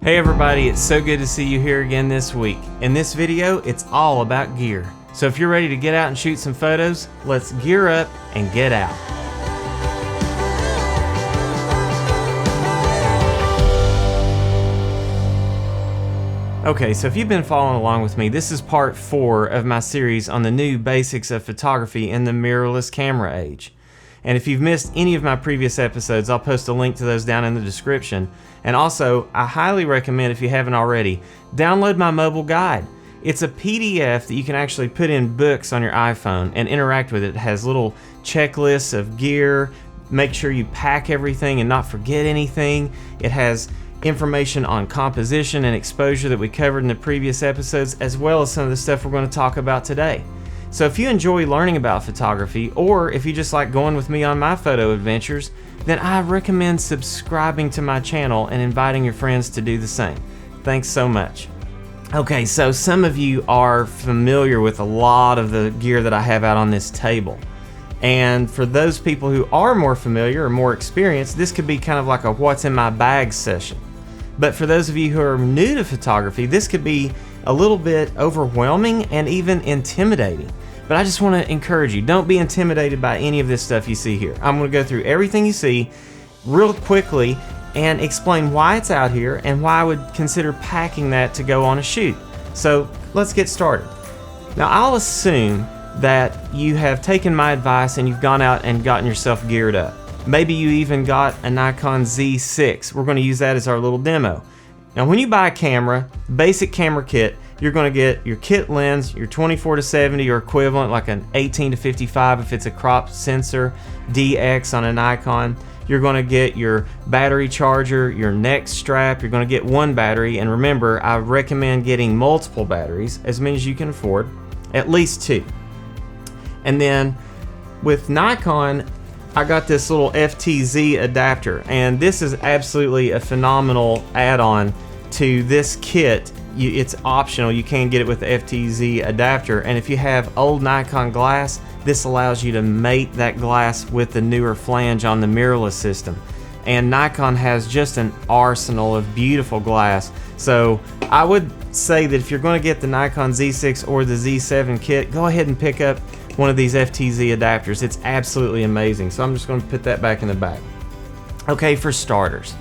Hey everybody, it's so good to see you here again this week. In this video, it's all about gear. So if you're ready to get out and shoot some photos, let's gear up and get out. Okay, so if you've been following along with me, this is part 4 of my series on the new basics of photography in the mirrorless camera age. And if you've missed any of my previous episodes, I'll post a link to those down in the description. And also, I highly recommend, if you haven't already, download my mobile guide. It's a PDF that you can actually put in books on your iPhone and interact with it. It has little checklists of gear, make sure you pack everything and not forget anything. It has information on composition and exposure that we covered in the previous episodes, as well as some of the stuff we're going to talk about today. So if you enjoy learning about photography, or if you just like going with me on my photo adventures, then I recommend subscribing to my channel and inviting your friends to do the same. Thanks so much. Okay, so some of you are familiar with a lot of the gear that I have out on this table. And for those people who are more familiar or more experienced, this could be kind of like a what's in my bag session. But for those of you who are new to photography, this could be a little bit overwhelming and even intimidating. But I just want to encourage you, don't be intimidated by any of this stuff you see here. I'm going to go through everything you see real quickly and explain why it's out here and why I would consider packing that to go on a shoot. So let's get started. Now I'll assume that you have taken my advice and you've gone out and gotten yourself geared up. Maybe you even got a Nikon Z6. We're going to use that as our little demo. Now when you buy a camera, basic camera kit, you're going to get your kit lens, your 24-70 or equivalent, like an 18-55 if it's a crop sensor, DX on a Nikon. You're going to get your battery charger, your neck strap. You're going to get one battery, and remember, I recommend getting multiple batteries, as many as you can afford, at least 2. And then with Nikon, I got this little FTZ adapter, and this is absolutely a phenomenal add-on to this kit. It's optional, you can get it with the FTZ adapter, and if you have old Nikon glass, this allows you to mate that glass with the newer flange on the mirrorless system. And Nikon has just an arsenal of beautiful glass, so I would say that if you're going to get the Nikon Z6 or the Z7 kit, go ahead and pick up one of these FTZ adapters. It's absolutely amazing. So I'm just going to put that back in the bag. Okay, for starters,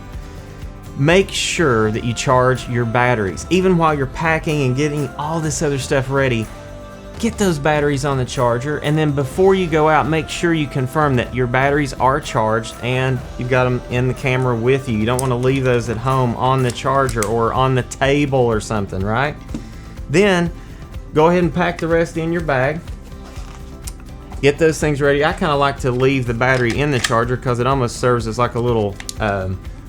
make sure that you charge your batteries. Even while you're packing and getting all this other stuff ready, get those batteries on the charger, and then before you go out, make sure you confirm that your batteries are charged and you've got them in the camera with you. You don't want to leave those at home on the charger or on the table or something, right? Then go ahead and pack the rest in your bag. Get those things ready. I kind of like to leave the battery in the charger because it almost serves as like a little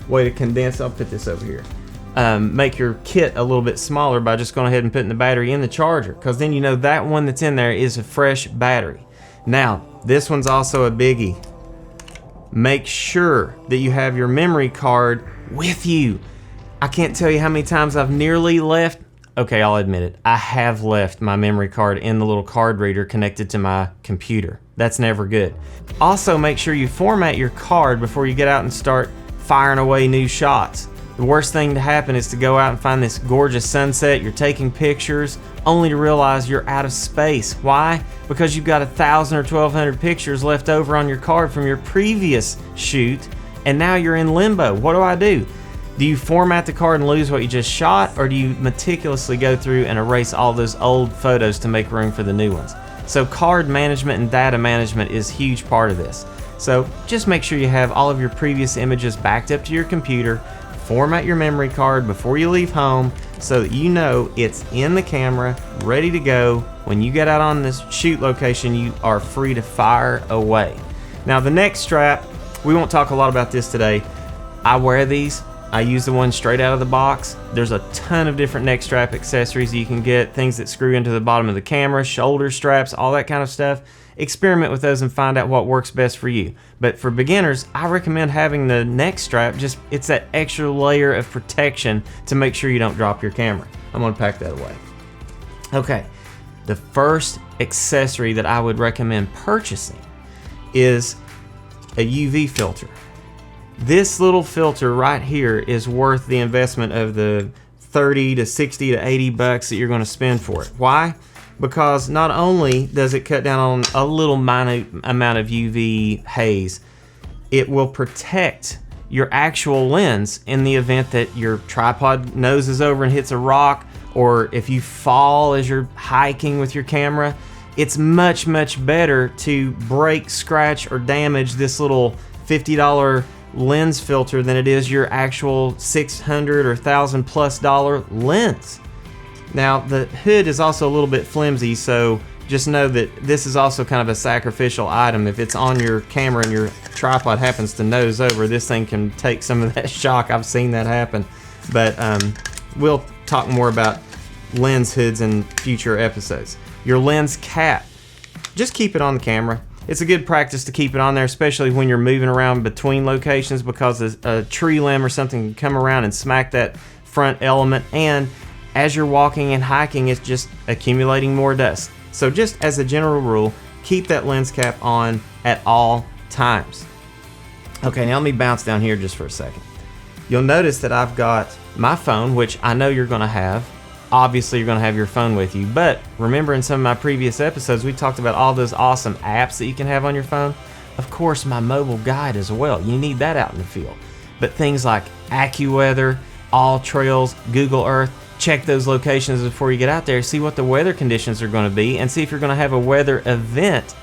way to condense. I'll put this over here. Make your kit a little bit smaller by just going ahead and putting the battery in the charger, because then you know that one that's in there is a fresh battery. Now, this one's also a biggie. Make sure that you have your memory card with you. I can't tell you how many times I've nearly left. Okay, I'll admit it. I have left my memory card in the little card reader connected to my computer. That's never good. Also, make sure you format your card before you get out and start firing away new shots. The worst thing to happen is to go out and find this gorgeous sunset, you're taking pictures, only to realize you're out of space. Why? Because you've got 1,000 or 1,200 pictures left over on your card from your previous shoot, and now you're in limbo. What do? Do you format the card and lose what you just shot, or do you meticulously go through and erase all those old photos to make room for the new ones? So card management and data management is a huge part of this. So just make sure you have all of your previous images backed up to your computer, format your memory card before you leave home so that you know it's in the camera, ready to go. When you get out on this shoot location, you are free to fire away. Now the neck strap, we won't talk a lot about this today. I wear these. I use the one straight out of the box. There's a ton of different neck strap accessories you can get, things that screw into the bottom of the camera, shoulder straps, all that kind of stuff. Experiment with those and find out what works best for you. But for beginners, I recommend having the neck strap. It's that extra layer of protection to make sure you don't drop your camera. I'm gonna pack that away. Okay, the first accessory that I would recommend purchasing is a UV filter. This little filter right here is worth the investment of the 30 to 60 to 80 bucks that you're going to spend for it. Why? Because not only does it cut down on a little minute amount of UV haze, it will protect your actual lens in the event that your tripod noses over and hits a rock, or if you fall as you're hiking with your camera. It's much better to break, scratch, or damage this little $50 lens filter than it is your actual $600 or $1,000+ lens. Now the hood is also a little bit flimsy, so just know that this is also kind of a sacrificial item. If it's on your camera and your tripod happens to nose over, this thing can take some of that shock. I've seen that happen. But we'll talk more about lens hoods in future episodes. Your lens cap, just keep it on the camera. It's a good practice to keep it on there, especially when you're moving around between locations, because a tree limb or something can come around and smack that front element, and as you're walking and hiking, it's just accumulating more dust. So just as a general rule, keep that lens cap on at all times. Okay, now let me bounce down here just for a second. You'll notice that I've got my phone, which I know you're going to have. Obviously, you're going to have your phone with you, but remember in some of my previous episodes, we talked about all those awesome apps that you can have on your phone. Of course, my mobile guide as well. You need that out in the field. But things like AccuWeather, All Trails, Google Earth, check those locations before you get out there, see what the weather conditions are going to be, and see if you're going to have a weather event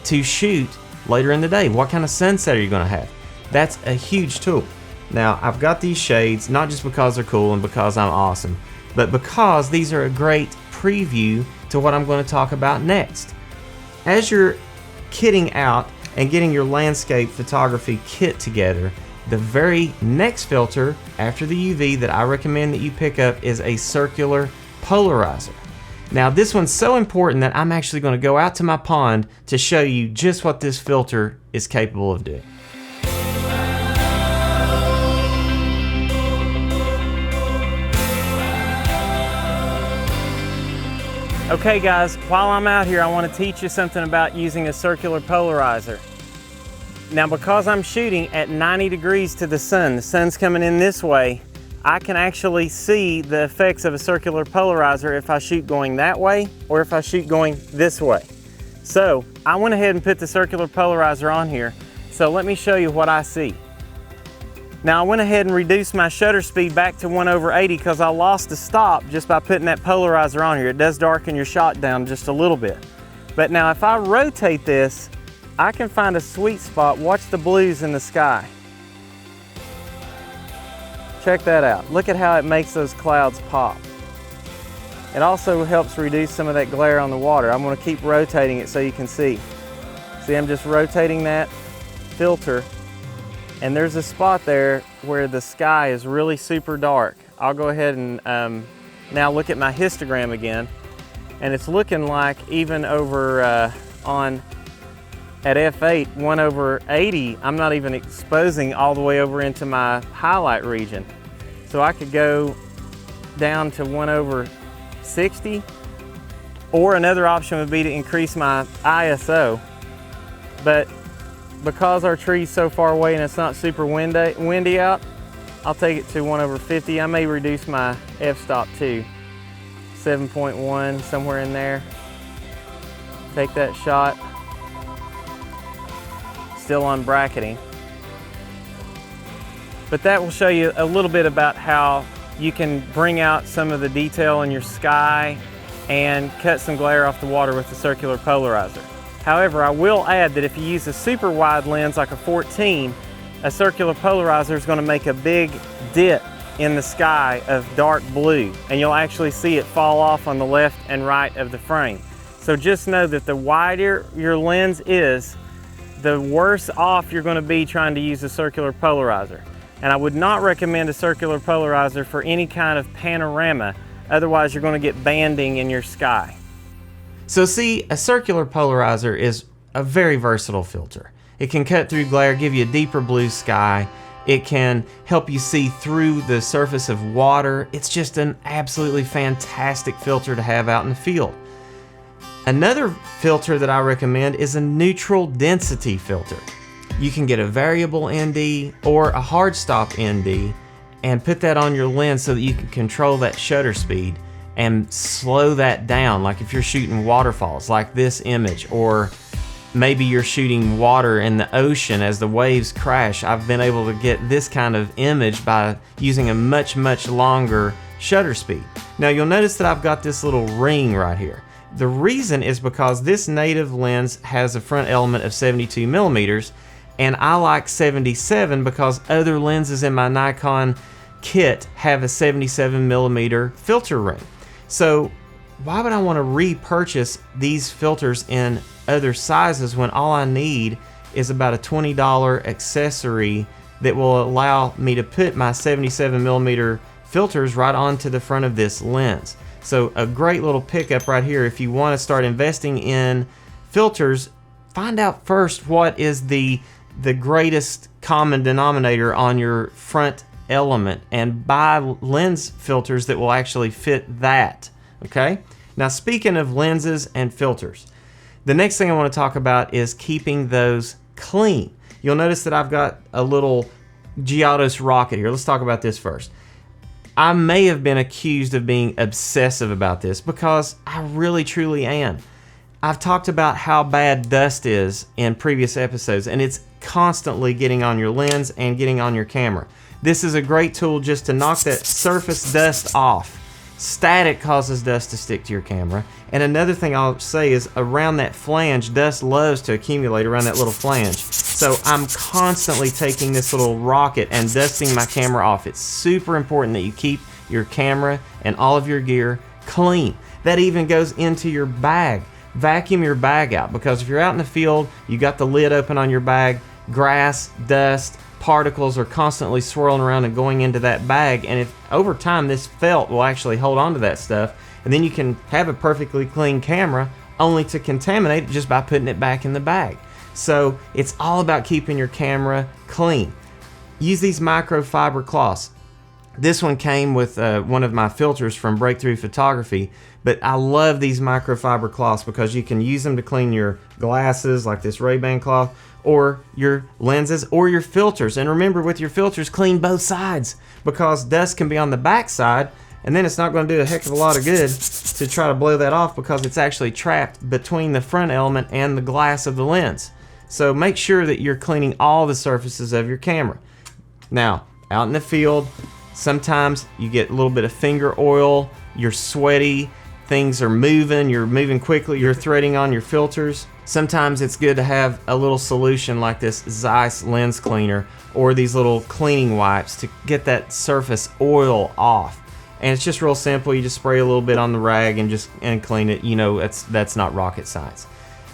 to shoot later in the day. What kind of sunset are you going to have? That's a huge tool. Now, I've got these shades, not just because they're cool and because I'm awesome, but because these are a great preview to what I'm going to talk about next. As you're kitting out and getting your landscape photography kit together, the very next filter after the UV that I recommend that you pick up is a circular polarizer. Now this one's so important that I'm actually going to go out to my pond to show you just what this filter is capable of doing. Okay guys, while I'm out here, I want to teach you something about using a circular polarizer. Now because I'm shooting at 90 degrees to the sun's coming in this way, I can actually see the effects of a circular polarizer if I shoot going that way or if I shoot going this way. So I went ahead and put the circular polarizer on here. So let me show you what I see. Now I went ahead and reduced my shutter speed back to 1/80 because I lost the stop just by putting that polarizer on here. It does darken your shot down just a little bit. But now if I rotate this, I can find a sweet spot. Watch the blues in the sky. Check that out. Look at how it makes those clouds pop. It also helps reduce some of that glare on the water. I'm going to keep rotating it so you can see. See, I'm just rotating that filter, and there's a spot there where the sky is really super dark. I'll go ahead and now look at my histogram again, and it's looking like even over at f8, 1/80, I'm not even exposing all the way over into my highlight region. So I could go down to 1/60, or another option would be to increase my ISO. But because our tree's so far away and it's not super windy out, I'll take it to 1/50. I may reduce my f-stop too, 7.1, somewhere in there. Take that shot. Still on bracketing. But that will show you a little bit about how you can bring out some of the detail in your sky and cut some glare off the water with the circular polarizer. However, I will add that if you use a super wide lens like a 14, a circular polarizer is going to make a big dip in the sky of dark blue, and you'll actually see it fall off on the left and right of the frame. So just know that the wider your lens is, the worse off you're going to be trying to use a circular polarizer. And I would not recommend a circular polarizer for any kind of panorama, otherwise you're going to get banding in your sky. So see, a circular polarizer is a very versatile filter. It can cut through glare, give you a deeper blue sky. It can help you see through the surface of water. It's just an absolutely fantastic filter to have out in the field. Another filter that I recommend is a neutral density filter. You can get a variable ND or a hard stop ND and put that on your lens so that you can control that shutter speed and slow that down. Like if you're shooting waterfalls like this image, or maybe you're shooting water in the ocean as the waves crash, I've been able to get this kind of image by using a much longer shutter speed. Now you'll notice that I've got this little ring right here. The reason is because this native lens has a front element of 72 millimeters, and I like 77 because other lenses in my Nikon kit have a 77 millimeter filter ring. So why would I want to repurchase these filters in other sizes when all I need is about a $20 accessory that will allow me to put my 77 millimeter filters right onto the front of this lens? So a great little pickup right here. If you want to start investing in filters, find out first what is the greatest common denominator on your front element and buy lens filters that will actually fit that. Okay? Now speaking of lenses and filters, the next thing I want to talk about is keeping those clean. You'll notice that I've got a little Giottos rocket here. Let's talk about this first. I may have been accused of being obsessive about this because I really truly am. I've talked about how bad dust is in previous episodes, and it's constantly getting on your lens and getting on your camera. This is a great tool just to knock that surface dust off. Static causes dust to stick to your camera. And another thing I'll say is around that flange, dust loves to accumulate around that little flange. So I'm constantly taking this little rocket and dusting my camera off. It's super important that you keep your camera and all of your gear clean. That even goes into your bag. Vacuum your bag out, because if you're out in the field, you got the lid open on your bag, grass, dust, particles are constantly swirling around and going into that bag, and if over time this felt will actually hold on to that stuff, and then you can have a perfectly clean camera only to contaminate it just by putting it back in the bag. So it's all about keeping your camera clean. Use these microfiber cloths. This one came with one of my filters from Breakthrough Photography, but I love these microfiber cloths because you can use them to clean your glasses like this Ray-Ban cloth, or your lenses, or your filters. And remember, with your filters, clean both sides, because dust can be on the back side, and then it's not going to do a heck of a lot of good to try to blow that off because it's actually trapped between the front element and the glass of the lens. So make sure that you're cleaning all the surfaces of your camera. Now, out in the field, sometimes you get a little bit of finger oil, you're sweaty, things are moving, you're moving quickly, you're threading on your filters. Sometimes it's good to have a little solution like this Zeiss lens cleaner or these little cleaning wipes to get that surface oil off. And it's just real simple. You just spray a little bit on the rag and clean it. You know, that's not rocket science.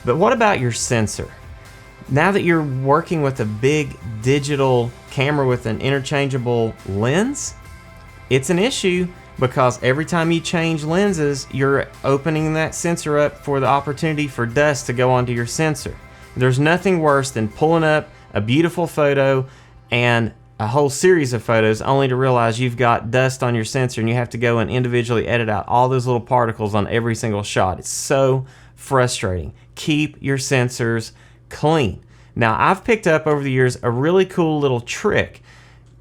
But what about your sensor? Now that you're working with a big digital camera with an interchangeable lens, it's an issue, because every time you change lenses, you're opening that sensor up for the opportunity for dust to go onto your sensor. There's nothing worse than pulling up a beautiful photo and a whole series of photos only to realize you've got dust on your sensor and you have to go and individually edit out all those little particles on every single shot. It's so frustrating. Keep your sensors clean. Now, I've picked up over the years a really cool little trick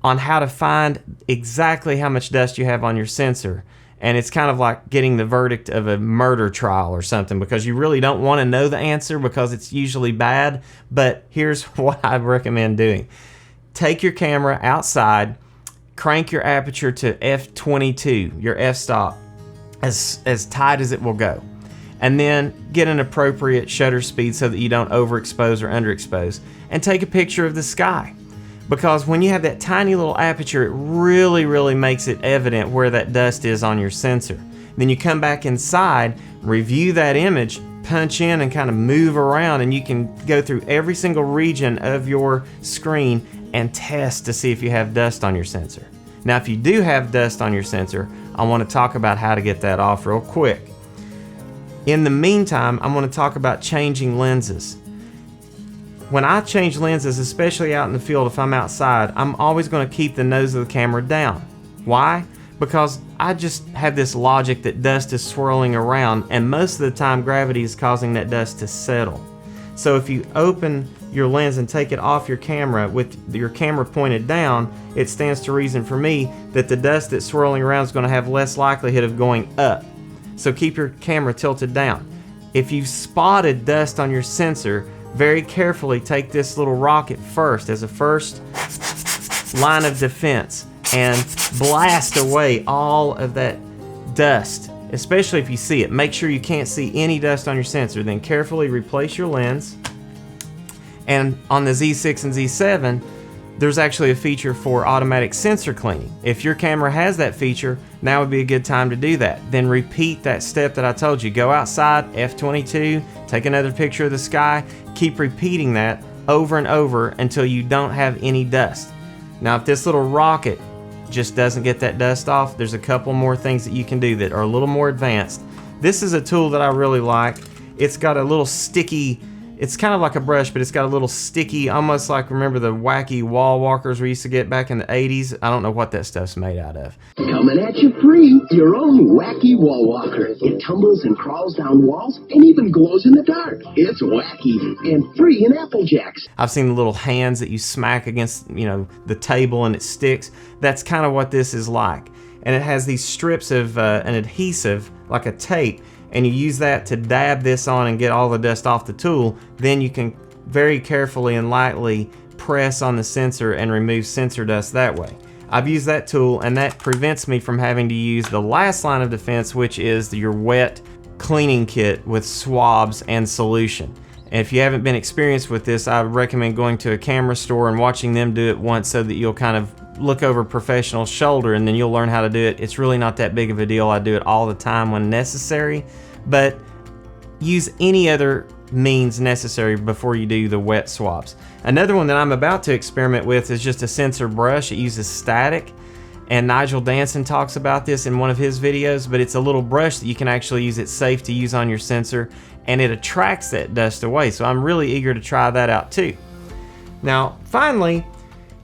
on how to find exactly how much dust you have on your sensor. And it's kind of like getting the verdict of a murder trial or something, because you really don't want to know the answer because it's usually bad. But here's what I recommend doing. Take your camera outside, crank your aperture to f/22, your f-stop, as tight as it will go. And then get an appropriate shutter speed so that you don't overexpose or underexpose. And take a picture of the sky. Because when you have that tiny little aperture, it really makes it evident where that dust is on your sensor. Then you come back inside, review that image, punch in and kind of move around, and you can go through every single region of your screen and test to see if you have dust on your sensor. Now, if you do have dust on your sensor, I want to talk about how to get that off real quick. In the meantime, I'm going to talk about changing lenses. When I change lenses, especially out in the field, if I'm outside, I'm always going to keep the nose of the camera down. Why? Because I just have this logic that dust is swirling around, and most of the time gravity is causing that dust to settle. So if you open your lens and take it off your camera with your camera pointed down, it stands to reason for me that the dust that's swirling around is going to have less likelihood of going up. So keep your camera tilted down. If you've spotted dust on your sensor, very carefully take this little rocket first as a first line of defense and blast away all of that dust, especially if you see it. Make sure you can't see any dust on your sensor. Then carefully replace your lens. And on the Z6 and Z7, there's actually a feature for automatic sensor cleaning. If your camera has that feature, now would be a good time to do that. Then repeat that step that I told you. Go outside, F22, take another picture of the sky, keep repeating that over and over until you don't have any dust. Now, if this little rocket just doesn't get that dust off, there's a couple more things that you can do that are a little more advanced. This is a tool that I really like. It's got a little sticky, it's kind of like a brush, but it's got a little sticky, almost like, remember the wacky wall walkers we used to get back in the 80s? I don't know what that stuff's made out of. Coming at you free, your own wacky wall walker. It tumbles and crawls down walls and even glows in the dark. It's wacky and free in Apple Jacks. I've seen the little hands that you smack against, the table and it sticks. That's kind of what this is like. And it has these strips of an adhesive, like a tape, and you use that to dab this on and get all the dust off the tool. Then you can very carefully and lightly press on the sensor and remove sensor dust that way. I've used that tool, and that prevents me from having to use the last line of defense, which is your wet cleaning kit with swabs and solution. And if you haven't been experienced with this, I would recommend going to a camera store and watching them do it once so that you'll kind of look over a professional's shoulder and then you'll learn how to do it. It's really not that big of a deal. I do it all the time when necessary, but use any other means necessary before you do the wet swabs. Another one that I'm about to experiment with is just a sensor brush. It uses static, and Nigel Danson talks about this in one of his videos, but it's a little brush that you can actually use. It's safe to use on your sensor, and it attracts that dust away. So I'm really eager to try that out too. Now, finally,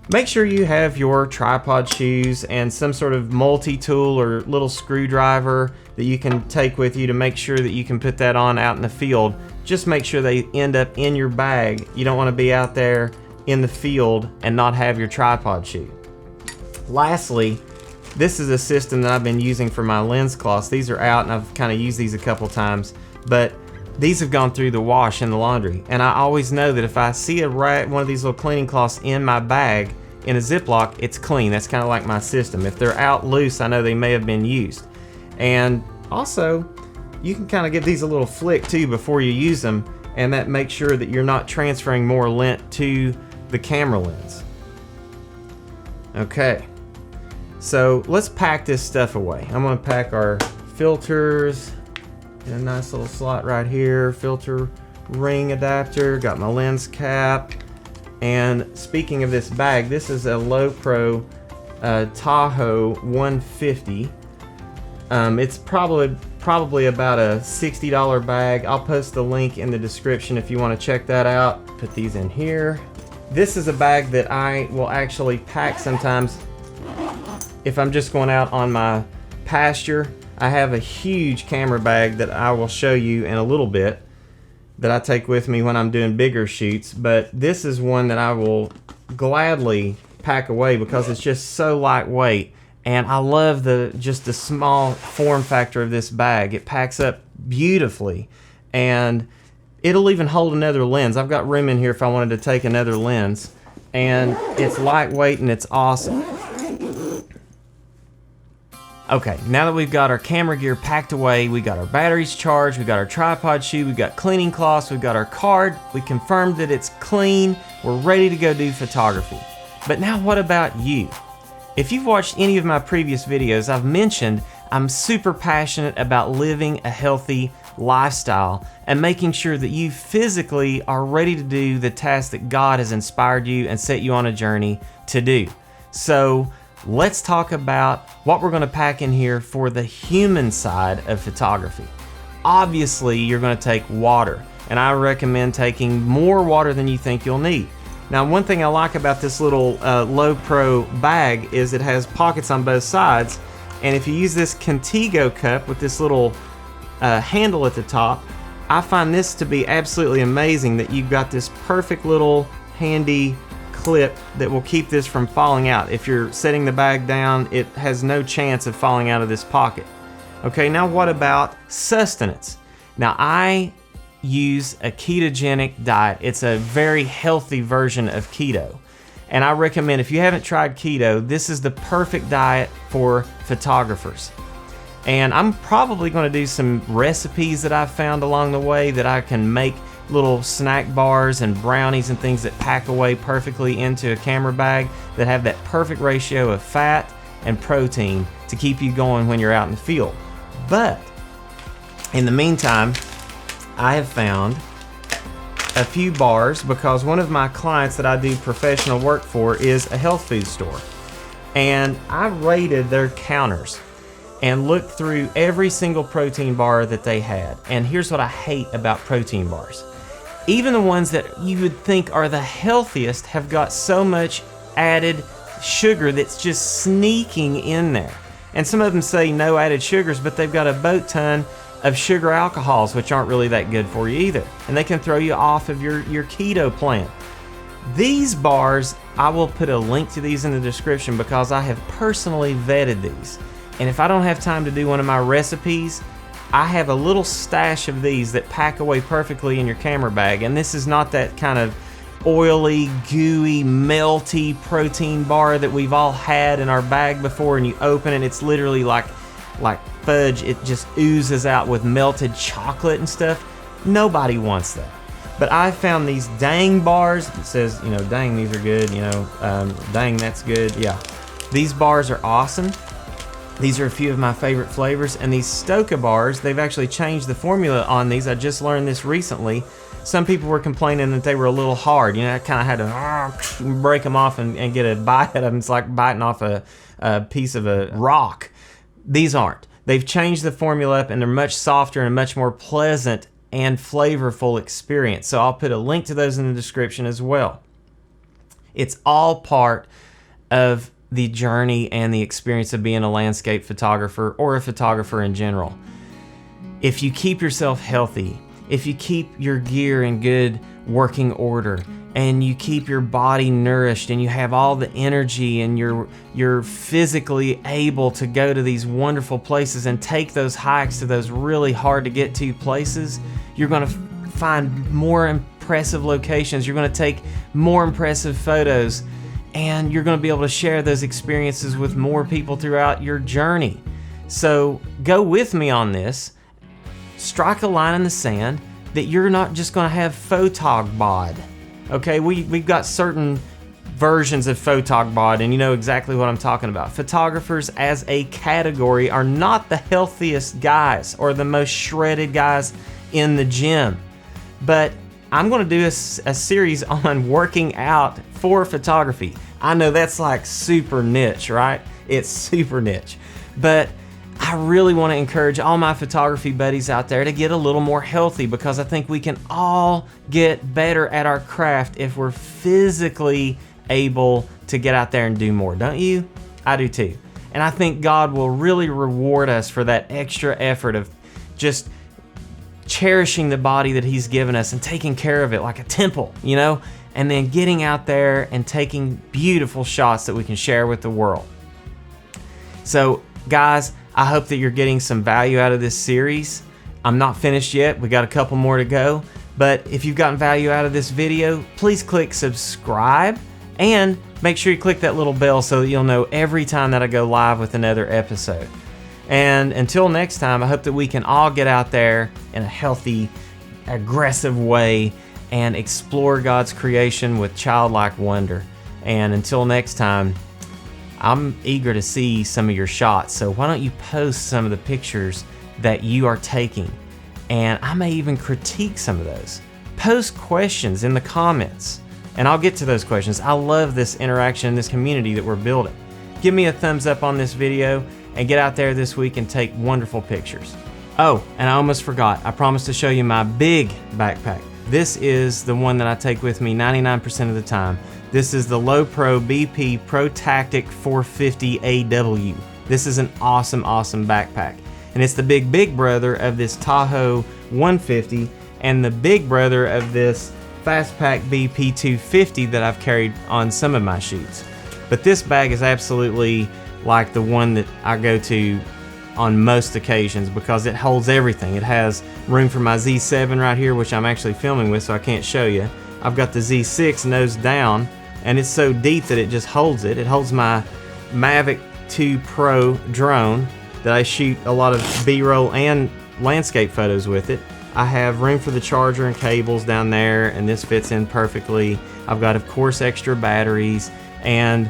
make sure you have your tripod shoes and some sort of multi-tool or little screwdriver that you can take with you to make sure that you can put that on out in the field. Just make sure they end up in your bag. You don't want to be out there in the field and not have your tripod shoe. Lastly, this is a system that I've been using for my lens cloths. These are out and I've kind of used these a couple times, but these have gone through the wash in the laundry. And I always know that if I see one of these little cleaning cloths in my bag in a Ziploc, it's clean. That's kind of like my system. If they're out loose, I know they may have been used. And also, you can kind of give these a little flick too before you use them, and that makes sure that you're not transferring more lint to the camera lens. Okay, so let's pack this stuff away. I'm gonna pack our filters in a nice little slot right here, filter ring adapter, got my lens cap, and speaking of this bag, this is a Low Pro Tahoe 150. It's probably about a $60 bag. I'll post the link in the description if you want to check that out. Put these in here. This is a bag that I will actually pack sometimes if I'm just going out on my pasture. I have a huge camera bag that I will show you in a little bit that I take with me when I'm doing bigger shoots, but this is one that I will gladly pack away because it's just so lightweight. And I love just the small form factor of this bag. It packs up beautifully, and it'll even hold another lens. I've got room in here if I wanted to take another lens, and it's lightweight and it's awesome. Okay, now that we've got our camera gear packed away, we got our batteries charged, we got our tripod shoe, we got cleaning cloths, we've got our card, we confirmed that it's clean, we're ready to go do photography. But now what about you? If you've watched any of my previous videos, I've mentioned I'm super passionate about living a healthy lifestyle and making sure that you physically are ready to do the tasks that God has inspired you and set you on a journey to do. So let's talk about what we're going to pack in here for the human side of photography. Obviously, you're going to take water, and I recommend taking more water than you think you'll need. Now, one thing I like about this little Low Pro bag is it has pockets on both sides, and if you use this Contigo cup with this little handle at the top, I find this to be absolutely amazing that you've got this perfect little handy clip that will keep this from falling out. If you're setting the bag down, it has no chance of falling out of this pocket. Okay, now what about sustenance? Now I use a ketogenic diet. It's a very healthy version of keto. And I recommend, if you haven't tried keto, this is the perfect diet for photographers. And I'm probably going to do some recipes that I've found along the way that I can make little snack bars and brownies and things that pack away perfectly into a camera bag that have that perfect ratio of fat and protein to keep you going when you're out in the field. But in the meantime, I have found a few bars because one of my clients that I do professional work for is a health food store. And I raided their counters and looked through every single protein bar that they had. And here's what I hate about protein bars. Even the ones that you would think are the healthiest have got so much added sugar that's just sneaking in there. And some of them say no added sugars, but they've got a boat ton of sugar alcohols, which aren't really that good for you either. And they can throw you off of your keto plan. These bars, I will put a link to these in the description because I have personally vetted these. And if I don't have time to do one of my recipes, I have a little stash of these that pack away perfectly in your camera bag. And this is not that kind of oily, gooey, melty protein bar that we've all had in our bag before, and you open it, it's literally like fudge. It just oozes out with melted chocolate and stuff. Nobody wants that. But I found these Dang bars. It says, you know, dang, these are good, you know, dang, that's good. Yeah, these bars are awesome. These are a few of my favorite flavors. And these Stoka bars, they've actually changed the formula on these. I just learned this recently. Some people were complaining that they were a little hard. You know, I kind of had to break them off and get a bite out of them. It's like biting off a piece of a rock. These aren't. They've changed the formula up and they're much softer and a much more pleasant and flavorful experience. So I'll put a link to those in the description as well. It's all part of the journey and the experience of being a landscape photographer or a photographer in general. If you keep yourself healthy, if you keep your gear in good working order, and you keep your body nourished, and you have all the energy, and you're physically able to go to these wonderful places and take those hikes to those really hard to get to places, you're going to find more impressive locations. You're going to take more impressive photos, and you're going to be able to share those experiences with more people throughout your journey. So go with me on this. Strike a line in the sand that you're not just going to have photog bod. Okay, we've got certain versions of photog bod, and you know exactly what I'm talking about. Photographers as a category are not the healthiest guys or the most shredded guys in the gym. But I'm going to do a series on working out for photography. I know that's like super niche, right? It's super niche. But I really want to encourage all my photography buddies out there to get a little more healthy, because I think we can all get better at our craft if we're physically able to get out there and do more. Don't you? I do too. And I think God will really reward us for that extra effort of just cherishing the body that He's given us and taking care of it like a temple, you know, and then getting out there and taking beautiful shots that we can share with the world. So guys, I hope that you're getting some value out of this series. I'm not finished yet. We got a couple more to go. But if you've gotten value out of this video, please click subscribe and make sure you click that little bell so that you'll know every time that I go live with another episode. And until next time, I hope that we can all get out there in a healthy, aggressive way and explore God's creation with childlike wonder. And until next time, I'm eager to see some of your shots, so why don't you post some of the pictures that you are taking, and I may even critique some of those. Post questions in the comments, and I'll get to those questions. I love this interaction, this community that we're building. Give me a thumbs up on this video, and get out there this week and take wonderful pictures. Oh, and I almost forgot, I promised to show you my big backpack. This is the one that I take with me 99% of the time. This is the Low Pro BP Pro Tactic 450 AW. This is an awesome, awesome backpack. And it's the big brother of this Tahoe 150 and the big brother of this Fastpack BP 250 that I've carried on some of my shoots. But this bag is absolutely like the one that I go to on most occasions because it holds everything. It has room for my Z7 right here, which I'm actually filming with, so I can't show you. I've got the Z6 nose down, and it's so deep that it just holds it. It holds my Mavic 2 Pro drone that I shoot a lot of B-roll and landscape photos with it. I have room for the charger and cables down there, and this fits in perfectly. I've got, of course, extra batteries, and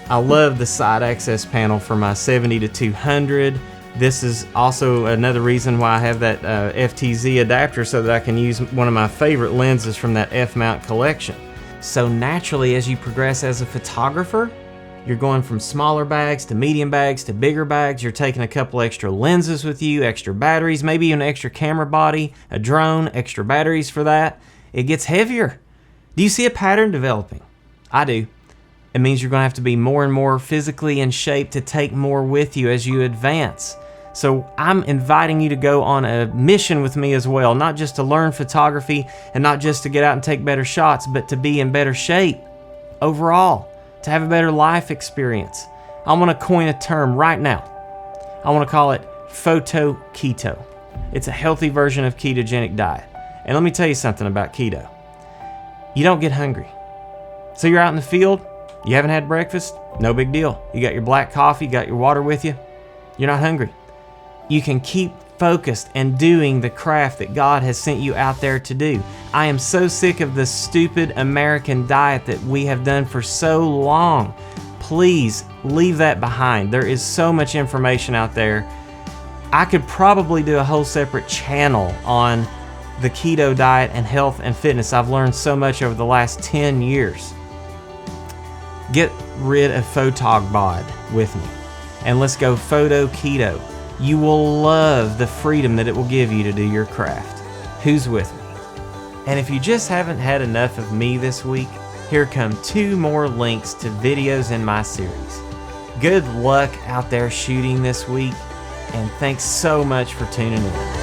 I love the side access panel for my 70 to 200. This is also another reason why I have that FTZ adapter, so that I can use one of my favorite lenses from that F-mount collection. So naturally, as you progress as a photographer, you're going from smaller bags to medium bags to bigger bags. You're taking a couple extra lenses with you, extra batteries, maybe even an extra camera body, a drone, extra batteries for that. It gets heavier. Do you see a pattern developing? I do. It means you're going to have to be more and more physically in shape to take more with you as you advance. So I'm inviting you to go on a mission with me as well, not just to learn photography and not just to get out and take better shots, but to be in better shape overall, to have a better life experience. I want to coin a term right now. I want to call it photo keto. It's a healthy version of ketogenic diet. And let me tell you something about keto. You don't get hungry. So you're out in the field, you haven't had breakfast, no big deal. You got your black coffee, got your water with you, you're not hungry. You can keep focused and doing the craft that God has sent you out there to do. I am so sick of the stupid American diet that we have done for so long. Please leave that behind. There is so much information out there. I could probably do a whole separate channel on the keto diet and health and fitness. I've learned so much over the last 10 years. Get rid of photog bod with me and let's go photo keto. You will love the freedom that it will give you to do your craft. Who's with me? And if you just haven't had enough of me this week, here come 2 more links to videos in my series. Good luck out there shooting this week, and thanks so much for tuning in.